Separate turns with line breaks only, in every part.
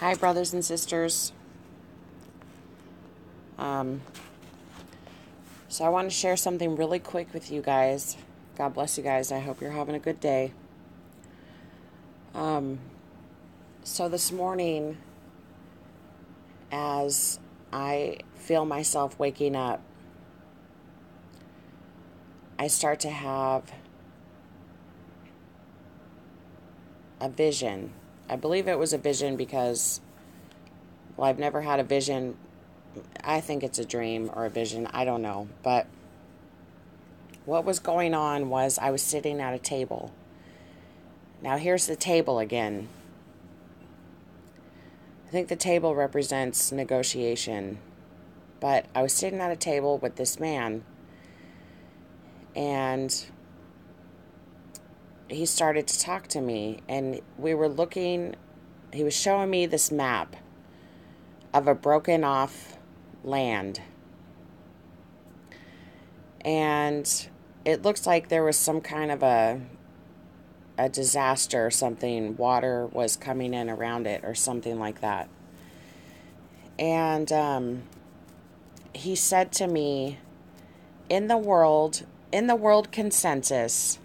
Hi, brothers and sisters. So I want to share something really quick with you guys. God bless you guys. I hope you're having a good day. So this morning, as I feel myself waking up, I start to have a vision. I believe it was a vision because, well, I've never had a vision. I think it's a dream or a vision. I don't know. But what was going on was I was sitting at a table. Now here's the table again. I think the table represents negotiation. But I was sitting at a table with this man, and he started to talk to me, and we were looking, he was showing me this map of a broken off land. And it looks like there was some kind of a disaster or something. Water was coming in around it or something like that. And he said to me, in the world consensus,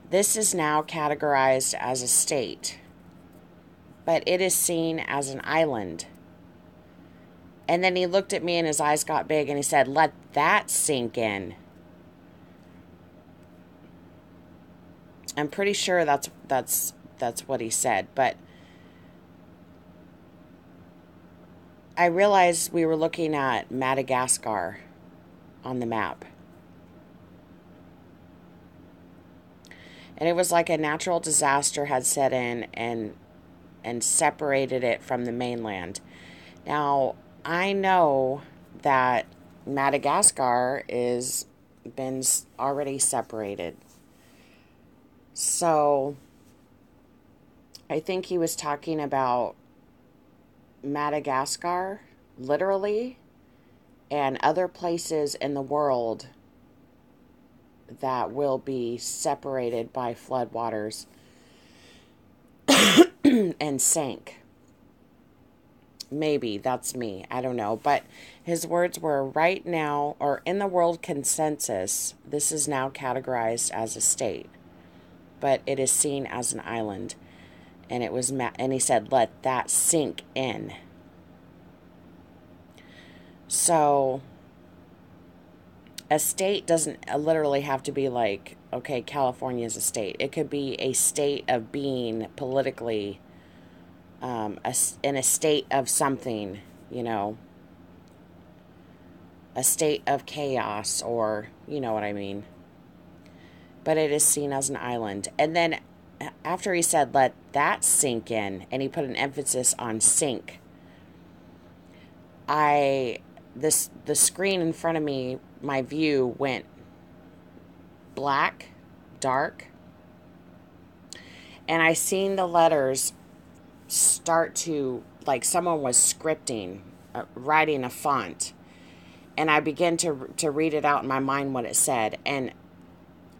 this is now categorized as a state, but it is seen as an island. And then he looked at me and his eyes got big and he said, let that sink in. I'm pretty sure that's what he said, but I realized we were looking at Madagascar on the map. And it was like a natural disaster had set in and separated it from the mainland. Now, I know that Madagascar is been already separated. So, I think he was talking about Madagascar, literally, and other places in the world that will be separated by floodwaters and sank. Maybe that's me. I don't know. But his words were, right now, or in the world consensus, this is now categorized as a state, but it is seen as an island. And it was, and he said, let that sink in. So a state doesn't literally have to be like, okay, California is a state. It could be a state of being politically, in a state of something, a state of chaos, or, you know what I mean. But it is seen as an island. And then after he said, let that sink in, and he put an emphasis on sink, the screen in front of me, my view went black, dark, and I seen the letters start to, like someone was scripting, writing a font, and I began to read it out in my mind what it said, and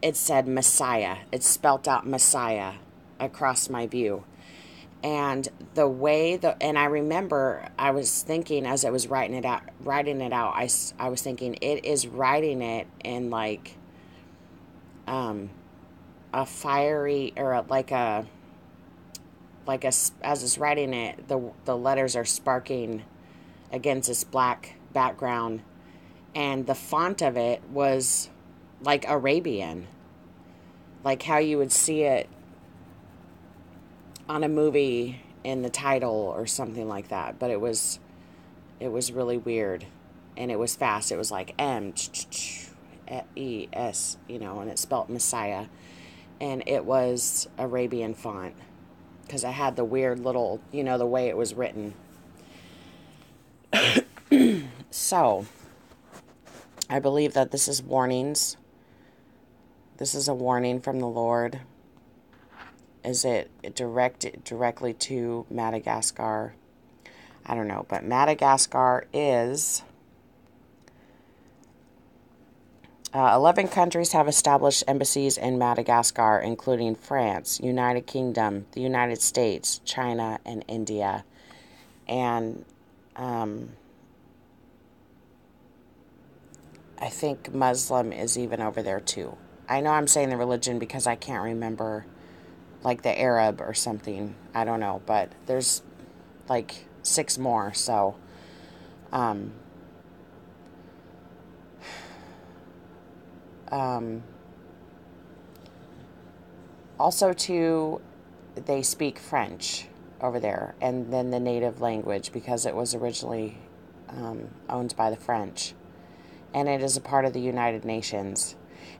it said Messiah. It spelt out Messiah across my view. And the way and I remember I was thinking as I was writing it out, I was thinking it is writing it in like a fiery, or as it's writing it, the letters are sparking against this black background, and the font of it was like Arabian, like how you would see it on a movie in the title or something like that. But it was really weird, and it was fast. It was like M-E-S, and it spelt Messiah, and it was Arabian font because I had the weird little, the way it was written. So, I believe that this is warnings. This is a warning from the Lord. Is it directed directly to Madagascar? I don't know. But Madagascar is 11 countries have established embassies in Madagascar, including France, United Kingdom, the United States, China, and India. And I think Muslim is even over there too. I know I'm saying the religion because I can't remember, like the Arab or something. I don't know, but there's like 6 more. So, um, um, also too, they speak French over there, and then the native language because it was originally owned by the French, and it is a part of the United Nations.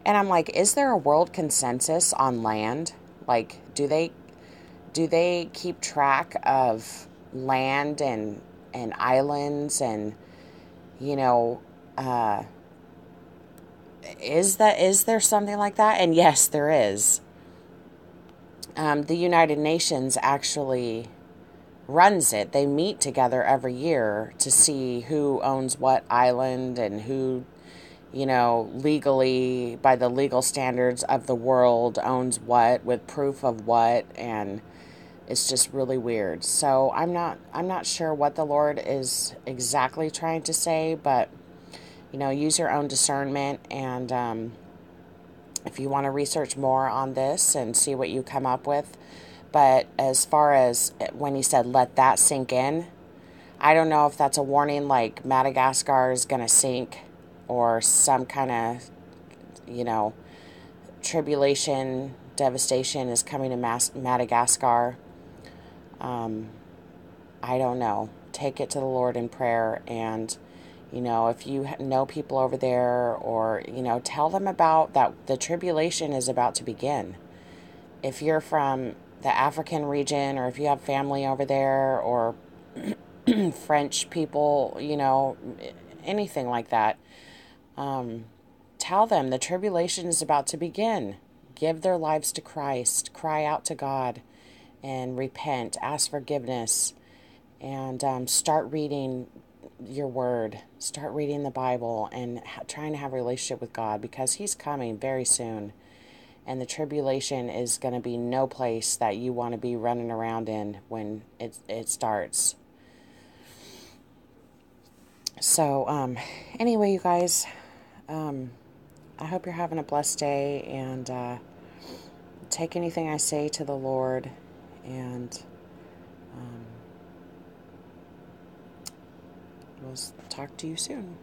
And I'm like, is there a world consensus on land? Like, do they keep track of land and islands and you know uh, is there something like that? And yes, there is. The United Nations actually runs it. They meet together every year to see who owns what island and who, legally, by the legal standards of the world, owns what with proof of what, and it's just really weird. So I'm not sure what the Lord is exactly trying to say, but use your own discernment, and if you want to research more on this and see what you come up with. But as far as when he said, let that sink in, I don't know if that's a warning like Madagascar is going to sink or some kind of, tribulation, devastation is coming to Madagascar. I don't know. Take it to the Lord in prayer, and if you know people over there, or tell them about that the tribulation is about to begin. If you're from the African region, or if you have family over there, or French people, anything like that, tell them the tribulation is about to begin. Give their lives to Christ. Cry out to God and repent. Ask forgiveness. And start reading your word. Start reading the Bible and trying to have a relationship with God, because he's coming very soon. And the tribulation is going to be no place that you want to be running around in when it starts. So, anyway, you guys, I hope you're having a blessed day, and take anything I say to the Lord, and we'll talk to you soon.